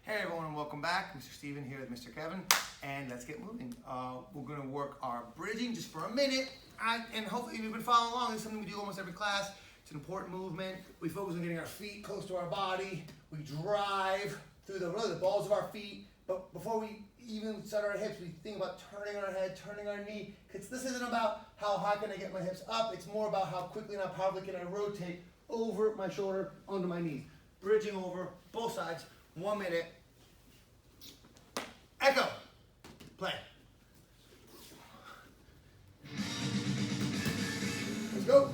Hey everyone, and welcome back. Mr. Steven here with Mr. Kevin, and let's get moving. We're going to work our bridging just for a minute, and hopefully you've been following along. This is something we do almost every class. It's an important movement. We focus on getting our feet close to our body. We drive through the balls of our feet, but before we even start our hips, we think about turning our head, turning our knee, because this isn't about how high can I get my hips up. It's more about how quickly and how powerfully can I rotate over my shoulder onto my knees. Bridging over both sides, 1 minute. Echo. Play. Let's go.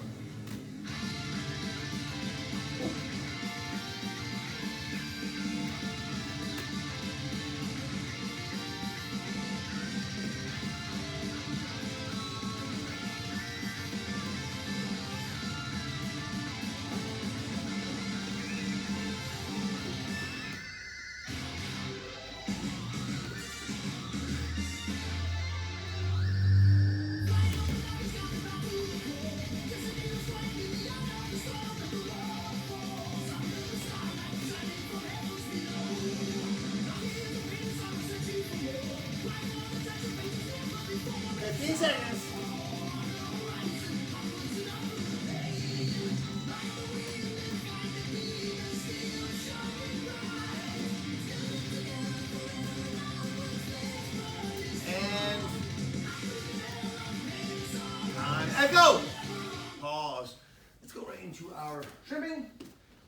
Seconds. And time. Echo. Pause. Let's go right into our shrimping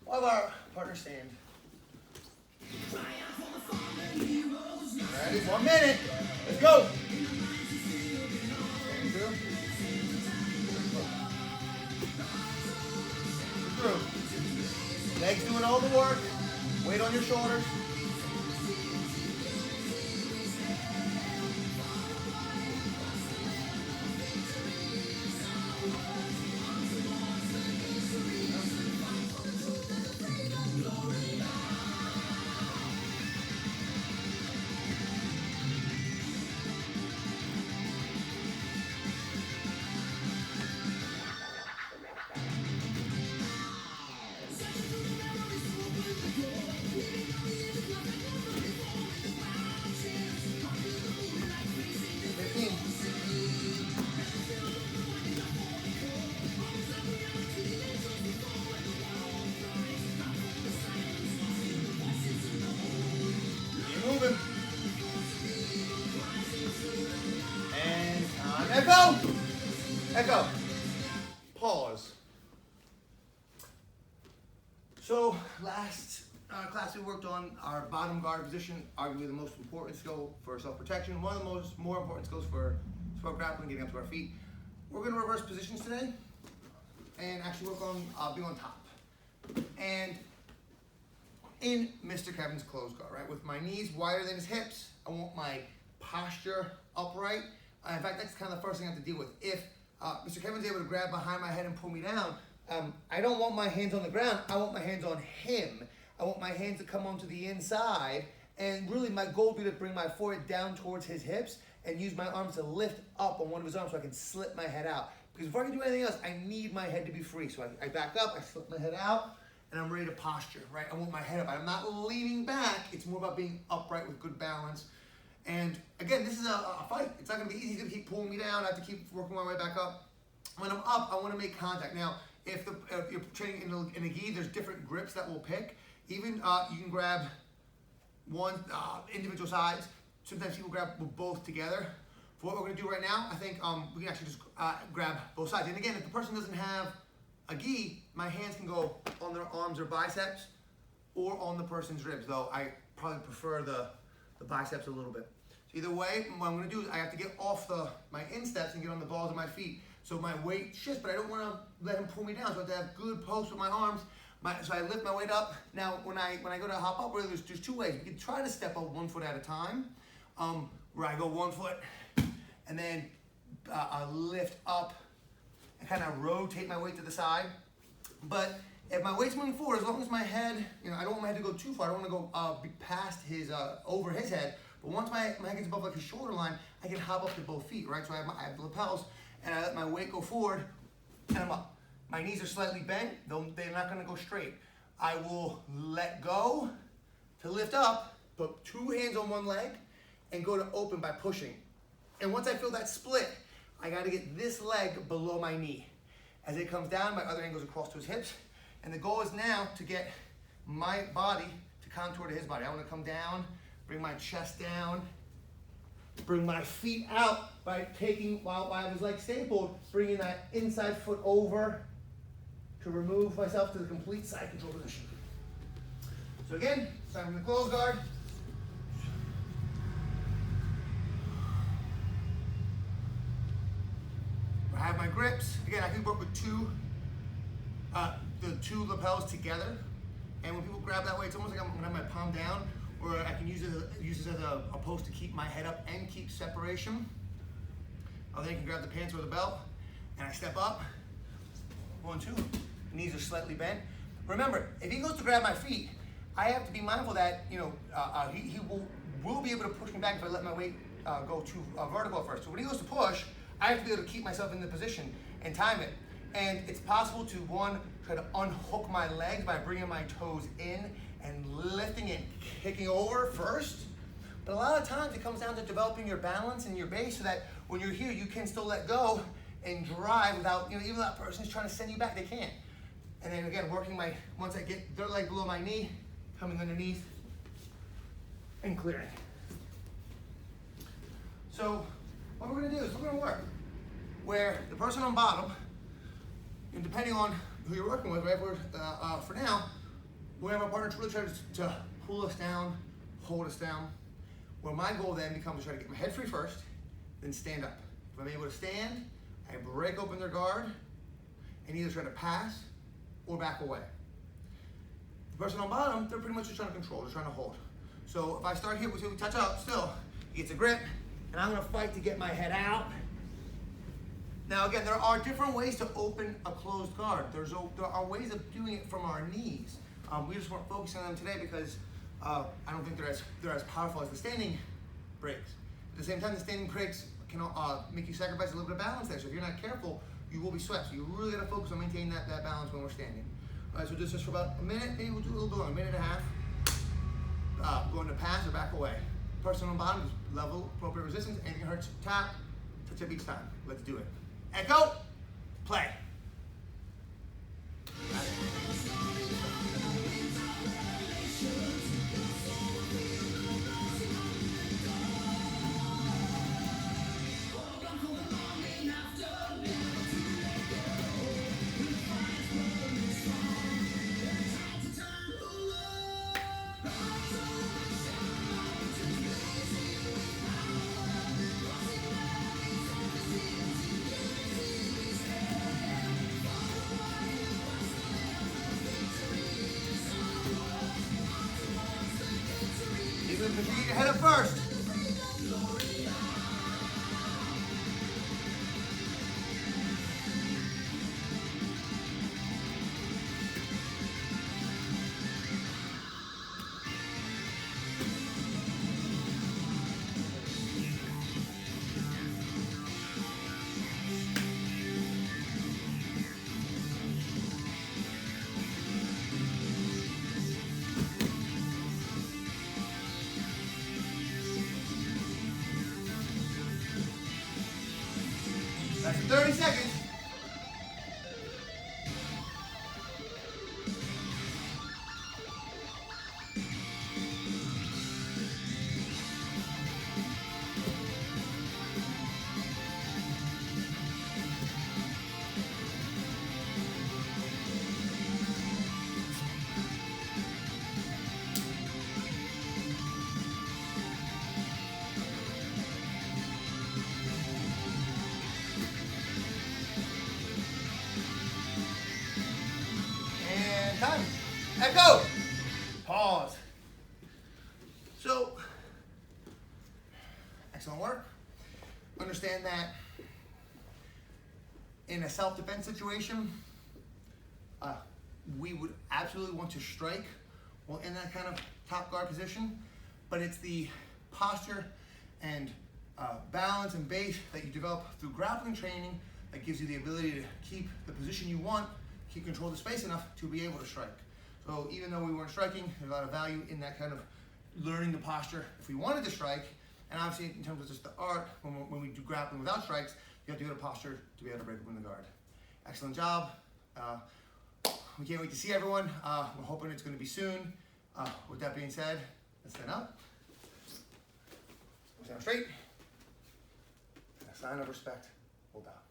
of our partner stand. Ready? 1 minute. Let's go. Legs doing all the work. Weight on your shoulders. And time. Echo. Echo. Pause. So last class we worked on our bottom guard position, arguably the most important skill for self-protection. One of the more important skills for sport grappling, getting up to our feet. We're going to reverse positions today and actually work on being on top. And in Mr. Kevin's closed guard, right? With my knees wider than his hips, I want my posture upright. In fact, that's kind of the first thing I have to deal with. If Mr. Kevin's able to grab behind my head and pull me down, I don't want my hands on the ground. I want my hands on him. I want my hands to come onto the inside. And really my goal would be to bring my forehead down towards his hips and use my arms to lift up on one of his arms so I can slip my head out. Because before I can do anything else, I need my head to be free. So I back up, I slip my head out, and I'm ready to posture, right? I want my head up. I'm not leaning back. It's more about being upright with good balance. And again, this is a fight. It's not gonna be easy. He's gonna keep pulling me down. I have to keep working my way back up. When I'm up, I wanna make contact. Now, if you're training in a gi, there's different grips that we'll pick. Even you can grab one individual sides. Sometimes people grab both together. For what we're gonna do right now, I think we can actually just grab both sides. And again, if the person doesn't have a gi, my hands can go on their arms or biceps or on the person's ribs, though I probably prefer the biceps a little bit. So either way, what I'm gonna do is I have to get off my insteps and get on the balls of my feet. So my weight shifts, but I don't wanna let him pull me down. So I have to have good post with my arms. So I lift my weight up. Now, when I go to hop up, really there's two ways. You can try to step up 1 foot at a time, where I go 1 foot and then I lift up and kind of rotate my weight to the side. But if my weight's moving forward, as long as my head, I don't want my head to go too far. I don't want to go past his, over his head. But once my head gets above like his shoulder line, I can hop up to both feet, right? So I have the lapels, and I let my weight go forward, and I'm up. My knees are slightly bent. They're not going to go straight. I will let go to lift up, put 2 hands on one leg and go to open by pushing. And once I feel that split, I gotta get this leg below my knee. As it comes down, my other hand goes across to his hips. And the goal is now to get my body to contour to his body. I wanna come down, bring my chest down, bring my feet out by taking, while I was like stapled, bringing that inside foot over to remove myself to the complete side control position. So again, starting from the closed guard. I have my grips. Again, I can work with the two lapels together. And when people grab that way, it's almost like I'm gonna have my palm down, or I can use it as a post to keep my head up and keep separation. Then I can grab the pants or the belt, and I step up. 1, 2. Knees are slightly bent. Remember, if he goes to grab my feet, I have to be mindful that he will be able to push me back if I let my weight go too vertical at first. So when he goes to push, I have to be able to keep myself in the position and time it. And it's possible to, one, try to unhook my legs by bringing my toes in and lifting and kicking over first. But a lot of times it comes down to developing your balance and your base so that when you're here, you can still let go and drive without, even that person's trying to send you back, they can't. And then again, working once I get their leg below my knee, coming underneath and clearing. So what we're gonna do is we're gonna work where the person on bottom, and depending on who you're working with, right, for now, we have our partner really try to pull us down, hold us down. Where my goal then becomes to try to get my head free first, then stand up. If I'm able to stand, I break open their guard and either try to pass or back away. The person on bottom, they're pretty much just trying to control, they're trying to hold. So if I start here, we touch up still, he gets a grip, and I'm gonna fight to get my head out. Now again, there are different ways to open a closed guard. There are ways of doing it from our knees. We just weren't focusing on them today because I don't think they're as powerful as the standing breaks. At the same time, the standing breaks can make you sacrifice a little bit of balance there. So if you're not careful, you will be swept. So you really gotta focus on maintaining that balance when we're standing. All right, so just for about a minute, maybe we'll do a little bit longer, a minute and a half. Going to pass or back away. Person on bottom, just level, appropriate resistance. Anything hurts, tap, touch up each time. Let's do it. Echo, play. Get your head up first. That's 30 seconds. Time. Echo. Pause. So, excellent work. Understand that in a self-defense situation, we would absolutely want to strike while in that kind of top guard position, but it's the posture and balance and base that you develop through grappling training that gives you the ability to keep the position you want, keep control of the space enough to be able to strike. So even though we weren't striking, there's a lot of value in that kind of learning the posture if we wanted to strike. And obviously, in terms of just the art, when we do grappling without strikes, you have to get a posture to be able to break open the guard. Excellent job. We can't wait to see everyone. We're hoping it's going to be soon. With that being said, let's stand up. Stand up straight. And a sign of respect, hold down.